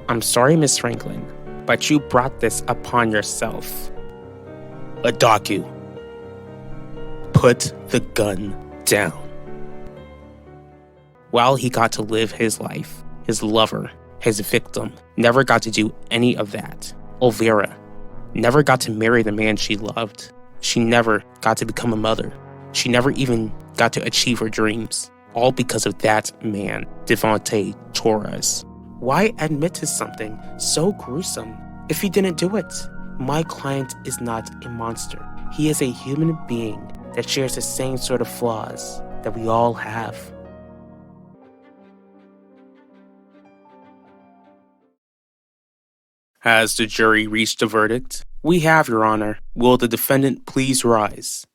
I'm sorry, Miss Franklin, but you brought this upon yourself. Adaku, put the gun down. While he got to live his life, his lover, his victim, never got to do any of that. Elvira never got to marry the man she loved. She never got to become a mother. She never even got to achieve her dreams. All because of that man, Devontae Torres. Why admit to something so gruesome if he didn't do it? My client is not a monster. He is a human being that shares the same sort of flaws that we all have. Has the jury reached a verdict? We have, Your Honor. Will the defendant please rise?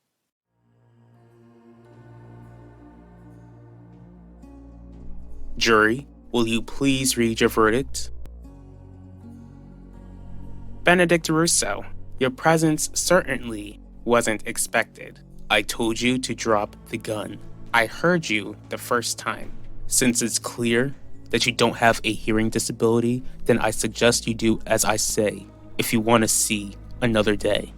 Jury, will you please read your verdict? Benedict Russo, your presence certainly wasn't expected. I told you to drop the gun. I heard you the first time. Since it's clear that you don't have a hearing disability, then I suggest you do as I say if you want to see another day.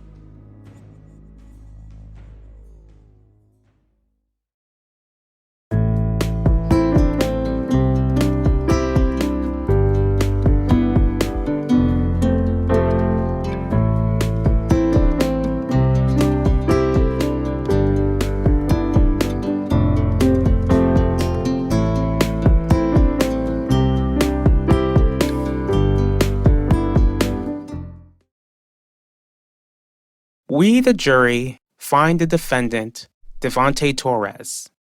We, the jury, find the defendant, Devontae Torres.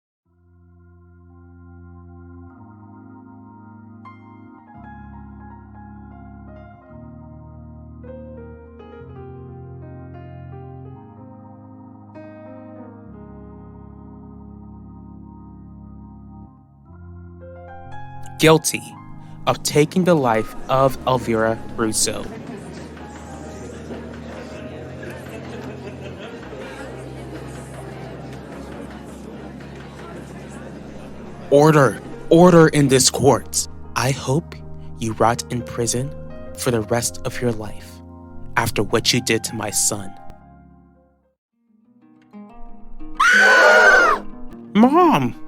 Guilty of taking the life of Elvira Russo. Order in this court. I hope you rot in prison for the rest of your life after what you did to my son. Mom!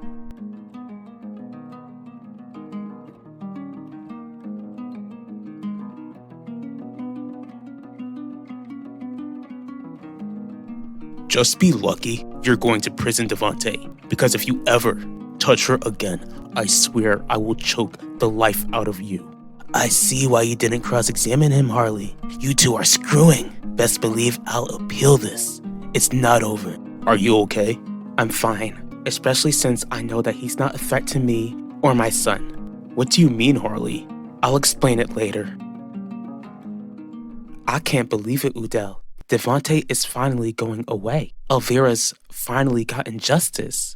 Just be lucky you're going to prison, Devontae, because if you ever touch her again, I swear I will choke the life out of you. I see why you didn't cross-examine him, Harley. You two are screwing. Best believe I'll appeal this. It's not over. Are you okay? I'm fine, especially since I know that he's not a threat to me or my son. What do you mean, Harley? I'll explain it later. I can't believe it, Udell. Devontae is finally going away. Elvira's finally gotten justice.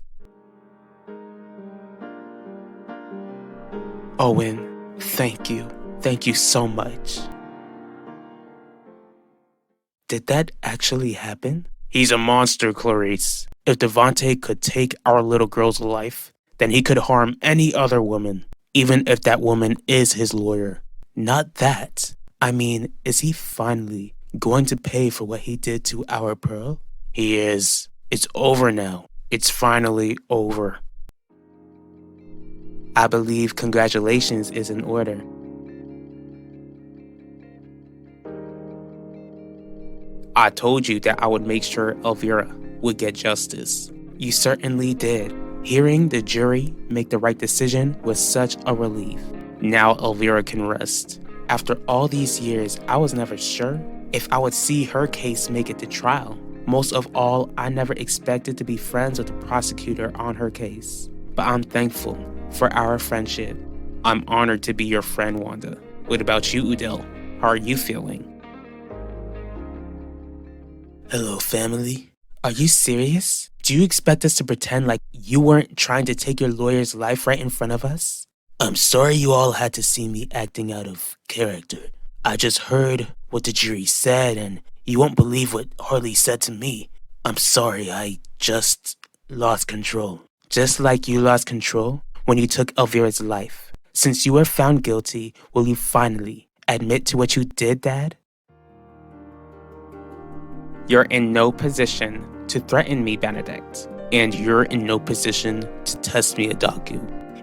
Owen, thank you. Thank you so much. Did that actually happen? He's a monster, Clarice. If Devontae could take our little girl's life, then he could harm any other woman, even if that woman is his lawyer. Not that. I mean, is he finally going to pay for what he did to our Pearl? He is. It's over now. It's finally over. I believe congratulations is in order. I told you that I would make sure Elvira would get justice. You certainly did. Hearing the jury make the right decision was such a relief. Now Elvira can rest. After all these years, I was never sure if I would see her case make it to trial. Most of all, I never expected to be friends with the prosecutor on her case. But I'm thankful for our friendship. I'm honored to be your friend, Wanda. What about you, Udell? How are you feeling? Hello, family. Are you serious? Do you expect us to pretend like you weren't trying to take your lawyer's life right in front of us? I'm sorry you all had to see me acting out of character. I just heard what the jury said, and you won't believe what Harley said to me. I'm sorry, I just lost control. Just like you lost control when you took Elvira's life. Since you were found guilty, will you finally admit to what you did, Dad? You're in no position to threaten me, Benedict. And you're in no position to test me, Adaku.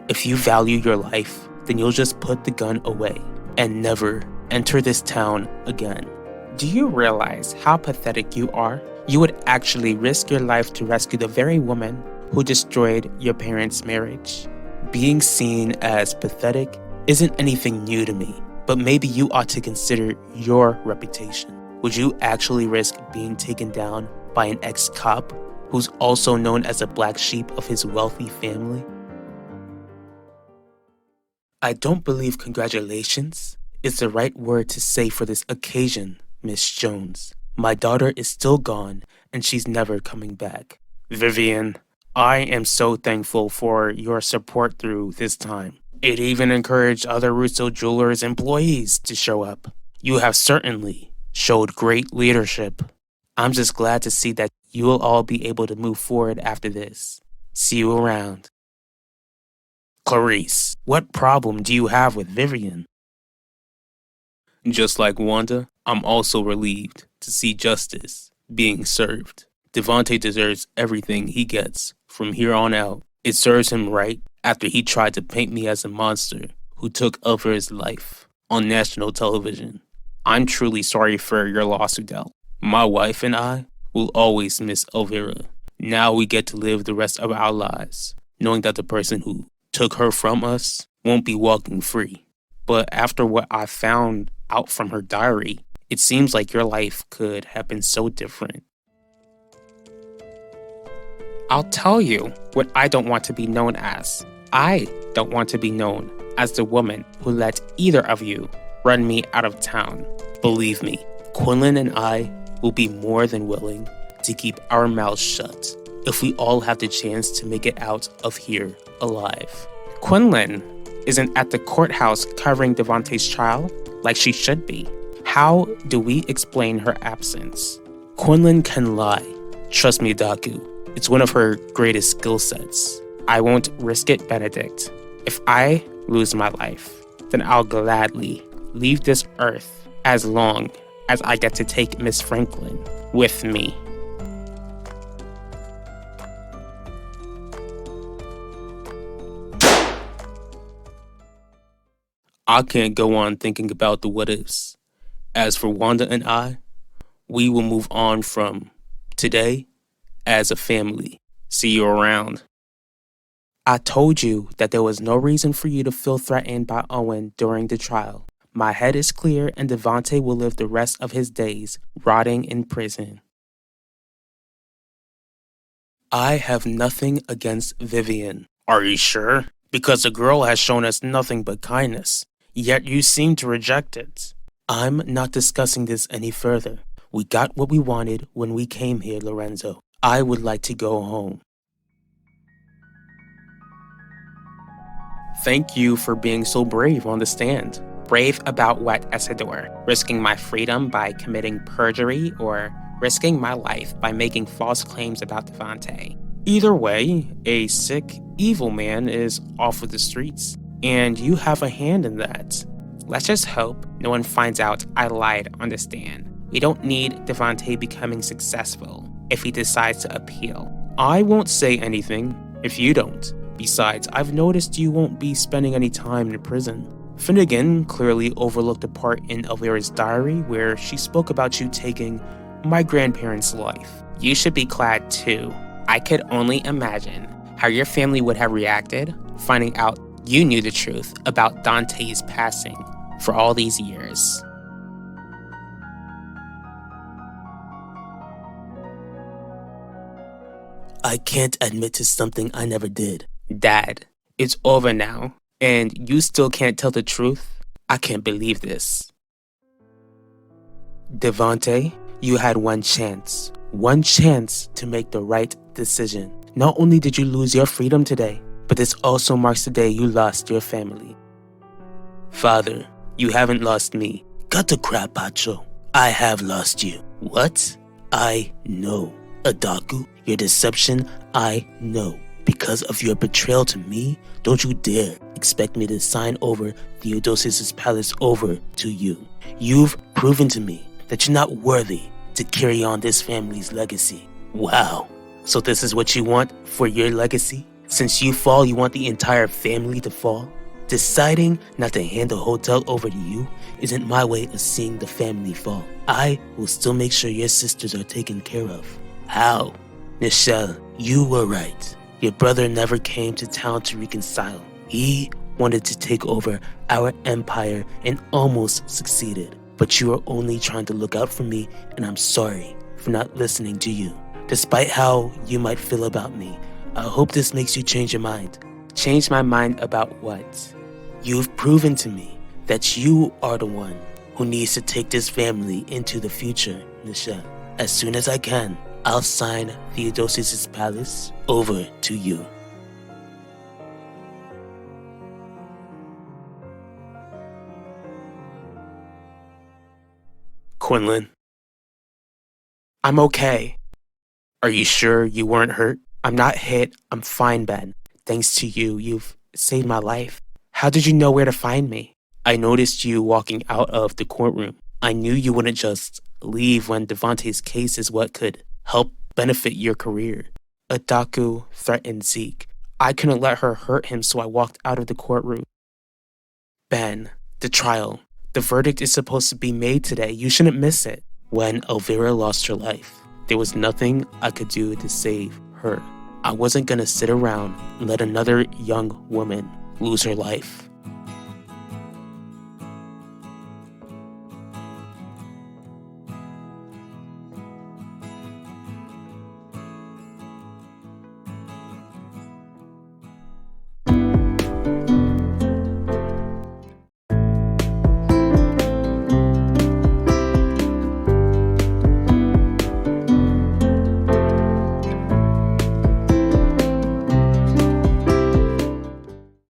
If you value your life, then you'll just put the gun away and never enter this town again. Do you realize how pathetic you are? You would actually risk your life to rescue the very woman who destroyed your parents' marriage. Being seen as pathetic isn't anything new to me, but maybe you ought to consider your reputation. Would you actually risk being taken down by an ex-cop who's also known as a black sheep of his wealthy family? I don't believe congratulations is the right word to say for this occasion, Miss Jones. My daughter is still gone, and she's never coming back. Vivian, I am so thankful for your support through this time. It even encouraged other Russo Jewelers employees to show up. You have certainly showed great leadership. I'm just glad to see that you will all be able to move forward after this. See you around. Clarice, what problem do you have with Vivian? Just like Wanda, I'm also relieved to see justice being served. Devontae deserves everything he gets from here on out. It serves him right after he tried to paint me as a monster who took Elvira's life on national television. I'm truly sorry for your loss, Udell. My wife and I will always miss Elvira. Now we get to live the rest of our lives, knowing that the person who took her from us won't be walking free. But after what I found out from her diary, it seems like your life could have been so different. I'll tell you what I don't want to be known as. I don't want to be known as the woman who let either of you run me out of town. Believe me, Quinlan and I will be more than willing to keep our mouths shut if we all have the chance to make it out of here alive. Quinlan isn't at the courthouse covering Devontae's trial like she should be. How do we explain her absence? Quinlan can lie. Trust me, Daku. It's one of her greatest skill sets. I won't risk it, Benedict. If I lose my life, then I'll gladly leave this earth as long as I get to take Miss Franklin with me. I can't go on thinking about the what-ifs. As for Wanda and I, we will move on from today as a family. See you around. I told you that there was no reason for you to feel threatened by Owen during the trial. My head is clear and Devontae will live the rest of his days rotting in prison. I have nothing against Vivian. Are you sure? Because the girl has shown us nothing but kindness, yet you seem to reject it. I'm not discussing this any further. We got what we wanted when we came here, Lorenzo. I would like to go home. Thank you for being so brave on the stand. Brave about what, Isidore? Risking my freedom by committing perjury or risking my life by making false claims about Devontae? Either way, a sick, evil man is off of the streets, and you have a hand in that. Let's just hope no one finds out I lied on the stand. We don't need Devontae becoming successful if he decides to appeal. I won't say anything if you don't. Besides, I've noticed you won't be spending any time in prison. Finnegan clearly overlooked a part in Elvira's diary where she spoke about you taking my grandparents' life. You should be glad too. I could only imagine how your family would have reacted finding out you knew the truth about Dante's passing for all these years. I can't admit to something I never did. Dad, it's over now, and you still can't tell the truth? I can't believe this. Devontae, you had one chance to make the right decision. Not only did you lose your freedom today, but this also marks the day you lost your family. Father, you haven't lost me. Cut the crap, Pacho. I have lost you. What? I know. Adaku, your deception, I know. because of your betrayal to me, don't you dare expect me to sign over Theodosius' palace over to you. You've proven to me that you're not worthy to carry on this family's legacy. Wow. So this is what you want for your legacy? Since you fall, you want the entire family to fall? Deciding not to hand the hotel over to you isn't my way of seeing the family fall. I will still make sure your sisters are taken care of. How? Nichelle, you were right. Your brother never came to town to reconcile. He wanted to take over our empire and almost succeeded. But you were only trying to look out for me, and I'm sorry for not listening to you. Despite how you might feel about me, I hope this makes you change your mind. Change my mind about what? You've proven to me that you are the one who needs to take this family into the future, Nichelle. As soon as I can, I'll sign Theodosius' palace over to you. Quinlan. I'm okay. Are you sure you weren't hurt? I'm not hit. I'm fine, Ben. Thanks to you, you've saved my life. How did you know where to find me? I noticed you walking out of the courtroom. I knew you wouldn't just leave when Devontae's case is what could help benefit your career. Adaku threatened Zeke. I couldn't let her hurt him, so I walked out of the courtroom. Ben, the trial. The verdict is supposed to be made today. You shouldn't miss it. When Elvira lost her life, there was nothing I could do to save her. I wasn't gonna sit around and let another young woman lose her life.